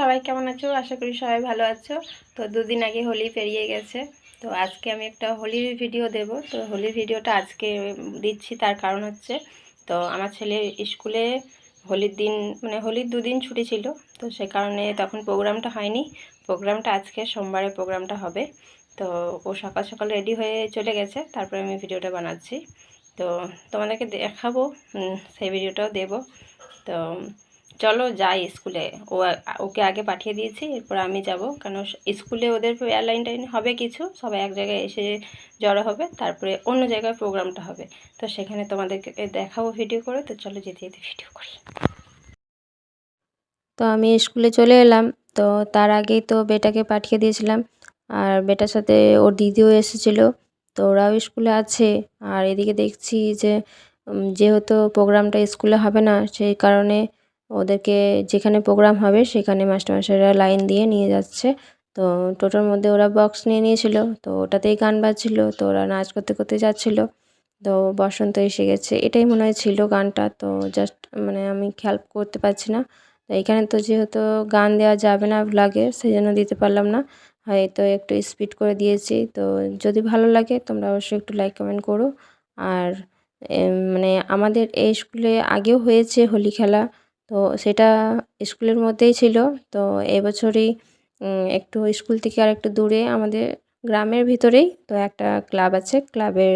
সবাই কেমন আছো? আশা করি সবাই ভালো আছো। তো দুদিন আগে হোলি পেরিয়ে গেছে। তো আজকে আমি একটা হোলির ভিডিও দেব। তো হোলির ভিডিওটা আজকে দিচ্ছি, তার কারণ হচ্ছে তো আমার ছেলে স্কুলে হোলির দিন মানে হোলির দুদিন ছুটি ছিল। তো সে কারণে তখন প্রোগ্রামটা হয়নি। প্রোগ্রামটা আজকে সোমবারে প্রোগ্রামটা হবে। তো ও সকাল সকাল রেডি হয়ে চলে গেছে, তারপরে আমি ভিডিওটা বানাচ্ছি। তো তোমাদেরকে দেখাবো, সেই ভিডিওটাও দেব। তো চলো যাই স্কুলে। ওকে আগে পাঠিয়ে দিয়েছি, এরপর আমি যাব, কারণ স্কুলে ওদের এয়ারলাইন টাইন হবে কিছু, সবাই এক জায়গায় এসে জড়ো হবে, তারপরে অন্য জায়গায় প্রোগ্রামটা হবে। তো সেখানে তোমাদেরকে দেখাবো ভিডিও করে। তো চলো যেতে যেতে ভিডিও করি। তো আমি স্কুলে চলে এলাম। তো তার আগেই তো বেটাকে পাঠিয়ে দিয়েছিলাম, আর বেটার সাথে ওর দিদিও এসেছিলো। তো ওরাও স্কুলে আছে। আর এদিকে দেখছি যে যেহেতু প্রোগ্রামটা স্কুলে হবে না, সেই কারণে ওদেরকে যেখানে প্রোগ্রাম হবে সেখানে মাস্টারমশাইরা লাইন দিয়ে নিয়ে যাচ্ছে। তো টোটোর মধ্যে ওরা বক্স নিয়ে নিয়েছিল, তো ওটাতেই গান বাজছিল, তো ওরা নাচ করতে করতে যাচ্ছিলো। তো বসন্ত এসে গেছে এটাই মনে হয় ছিল গানটা। তো জাস্ট মানে আমি খেয়াল করতে পারছি না। তো এখানে তো যেহেতু গান দেওয়া যাবে না ভ্লগে, সেই জন্য দিতে পারলাম না, হয়তো একটু স্পিড করে দিয়েছি। তো যদি ভালো লাগে তোমরা অবশ্যই একটু লাইক কমেন্ট করো। আর মানে আমাদের এই স্কুলে আগেও হয়েছে হোলি খেলা, তো সেটা স্কুলের মধ্যেই ছিল। তো এবছরই একটু স্কুল থেকে আর একটু দূরে আমাদের গ্রামের ভিতরেই তো একটা ক্লাব আছে, ক্লাবের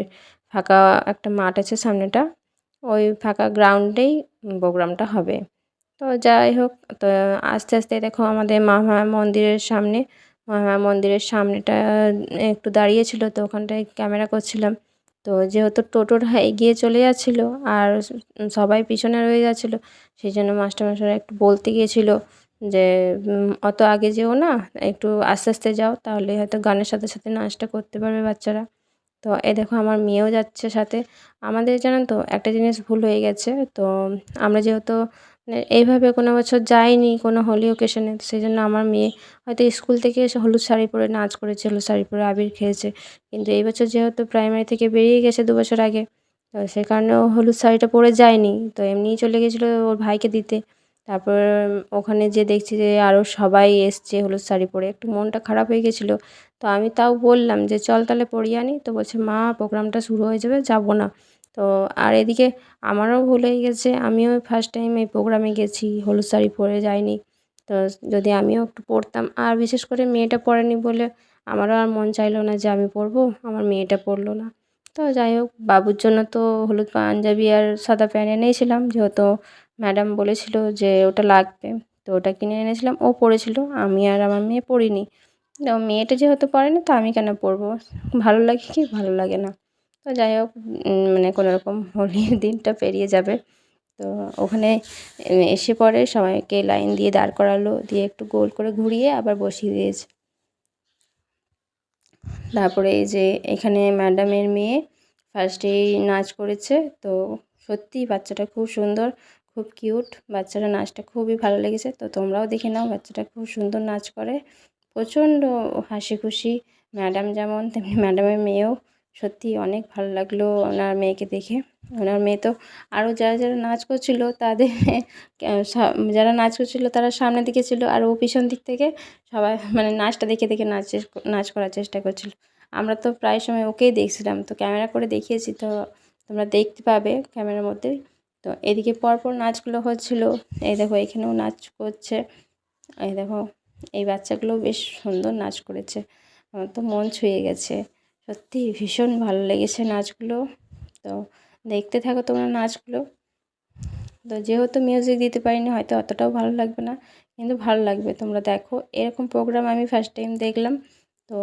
ফাঁকা একটা মাঠ আছে সামনেটা, ওই ফাঁকা গ্রাউন্ডেই প্রোগ্রামটা হবে। তো যাই হোক, তো আস্তে আস্তে দেখো আমাদের মহামায়া মন্দিরের সামনে, মহামায়া মন্দিরের সামনেটা একটু দাঁড়িয়েছিল, তো ওখানটায় ক্যামেরা করছিলাম। তো যেহেতু টোটোটা এগিয়ে চলে যাচ্ছিলো আর সবাই পিছনে রয়ে যাচ্ছিলো, সেই জন্য মাস্টারমশাইরা একটু বলতে গিয়েছিল যে অত আগে যেও না, একটু আস্তে আস্তে যাও, তাহলে হয়তো গানের সাথে সাথে নাচটা করতে পারবে বাচ্চারা। তো এই দেখো আমার মেয়েও যাচ্ছে সাথে। আমাদের জানেন তো একটা জিনিস ভুল হয়ে গেছে। তো আমরা যেহেতু মানে এইভাবে কোনো বছর যাইনি কোনো হোলি অকেশনে, সেই জন্য আমার মেয়ে হয়তো স্কুল থেকে এসে হলুদ শাড়ি পরে নাচ করেছে, হলুদ শাড়ি পরে আবির খেয়েছে। কিন্তু এই বছর যেহেতু প্রাইমারি থেকে বেরিয়ে গেছে 2 বছর আগে, তো সে কারণে ও হলুদ শাড়িটা পরে যায়নি, তো এমনিই চলে গেছিলো ওর ভাইকে দিতে। তারপর ওখানে যেয়ে দেখছি যে আরও সবাই এসছে হলুদ শাড়ি পরে, একটু মনটা খারাপ হয়ে গেছিলো। তো আমি তাও বললাম যে চল তাহলে পরিয়ে আনি, তো বলছে মা প্রোগ্রামটা শুরু হয়ে যাবে, যাবো না। তো আর এদিকে আমারও ভুল হয়ে গেছে, আমিও ফার্স্ট টাইম এই প্রোগ্রামে গেছি, হলুদ শাড়ি পরে যাইনি। তো যদি আমিও একটু পরতাম, আর বিশেষ করে মেয়েটা পরেনি বলে আমারও আর মন চাইলো না যে আমি পরবো, আমার মেয়েটা পরলো না। তো যাই হোক, বাবুর জন্য তো হলুদ পাঞ্জাবি আর সাদা প্যান্ট এনেছিলাম, যেহেতু ম্যাডাম বলেছিল যে ওটা লাগবে, তো ওটা কিনে এনেছিলাম, ও পরেছিল, আমি আর আমার মেয়ে পরিনি। তো মেয়েটা যেহেতু পড়েনি, তো আমি কেন পরবো? ভালো লাগে কি ভালো লাগে না। তো যাই হোক, মানে কোনোরকম হোলির দিনটা পেরিয়ে যাবে। তো ওখানে এসে পরে সবাইকে লাইন দিয়ে দাঁড় করালো, দিয়ে একটু গোল করে ঘুরিয়ে আবার বসিয়ে দিয়েছে। তারপরে এই যে এখানে ম্যাডামের মেয়ে ফার্স্টেই নাচ করেছে। তো সত্যিই বাচ্চাটা খুব সুন্দর, খুব কিউট, বাচ্চারা নাচটা খুবই ভালো লেগেছে। তো তোমরাও দেখে নাও, বাচ্চাটা খুব সুন্দর নাচ করে, প্রচণ্ড হাসি খুশি। ম্যাডাম যেমন তেমনি ম্যাডামের মেয়েও। সত্যিই অনেক ভালো লাগলো ওনার মেয়েকে দেখে। ওনার মেয়ে তো আরও যারা যারা নাচ করছিলো তাদের যারা নাচ করছিলো তারা সামনের দিকে ছিল, আর ও পিছন দিক থেকে সবাই মানে নাচটা দেখে দেখে নাচ করার চেষ্টা করছিল। আমরা তো প্রায় সময় ওকেই দেখছিলাম, তো ক্যামেরা করে দেখিয়েছি, তো তোমরা দেখতে পাবে ক্যামেরার মধ্যে। তো এদিকে পরপর নাচগুলো হচ্ছিলো, এই দেখো এখানেও নাচ করছে, এই দেখো এই বাচ্চাগুলো বেশ সুন্দর নাচ করেছে, আমার তো মন ছুঁয়ে গেছে, সত্যি ভীষণ ভালো লেগেছে নাচগুলো। তো দেখতে থাকো তোমরা নাচগুলো। তো যেহেতু মিউজিক দিতে পারিনি, হয়তো অতটাও ভালো লাগবে না, কিন্তু ভালো লাগবে, তোমরা দেখো। এরকম প্রোগ্রাম আমি ফার্স্ট টাইম দেখলাম। তো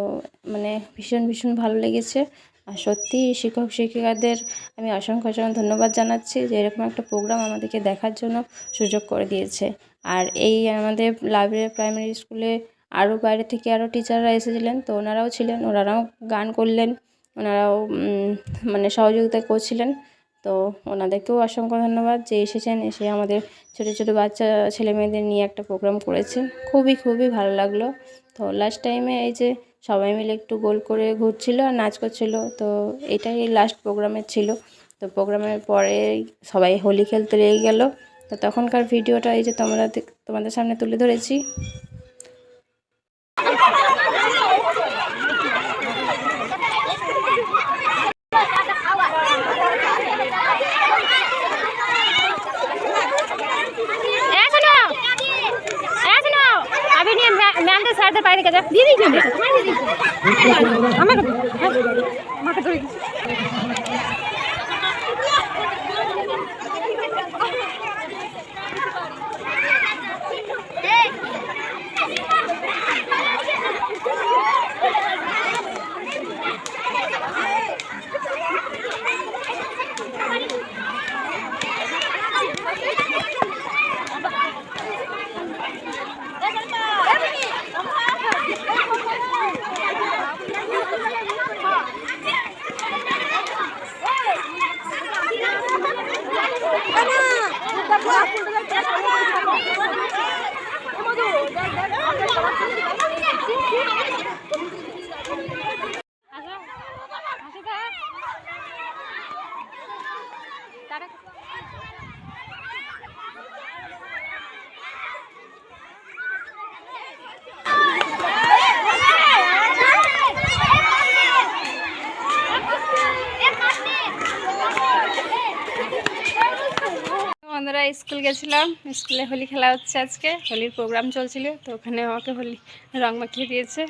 মানে ভীষণ ভীষণ ভালো লেগেছে। আর সত্যিই শিক্ষক শিক্ষিকাদের আমি অসংখ্য অসংখ্য ধন্যবাদ জানাচ্ছি যে এরকম একটা প্রোগ্রাম আমাদেরকে দেখার জন্য সুযোগ করে দিয়েছে। আর এই আমাদের লাইব্রেরি প্রাইমারি স্কুলে আরও বাইরে থেকে আরও টিচাররা এসেছিলেন, তো ওনারাও ছিলেন, ওনারাও গান করলেন, ওনারাও মানে সহযোগিতা করছিলেন। তো ওনাদেরকেও অসংখ্য ধন্যবাদ যে এসেছেন, এসে আমাদের ছোটো ছোটো বাচ্চা ছেলে মেয়েদের নিয়ে একটা প্রোগ্রাম করেছেন, খুবই খুবই ভালো লাগলো। তো লাস্ট টাইমে এই যে সবাই মিলে একটু গোল করে ঘুরছিলো আর নাচ করছিলো, তো এটাই লাস্ট প্রোগ্রামের ছিল। তো প্রোগ্রামের পরে সবাই হোলি খেলতে লেগে গেল। তো তখনকার ভিডিওটা এই যে তোমাদের সামনে তুলে ধরেছি। স্যারদের বাইরে গেছে দিয়ে দিয়েছি আমাকে মাকে ধরে দিচ্ছি। বন্ধুরা স্কুল গেছিলাম, স্কুলে হোলি খেলা হচ্ছে, আজকে হোলির প্রোগ্রাম চলছিল, তো ওখানে আমাকে হোলি রং মাখিয়ে দিয়েছে।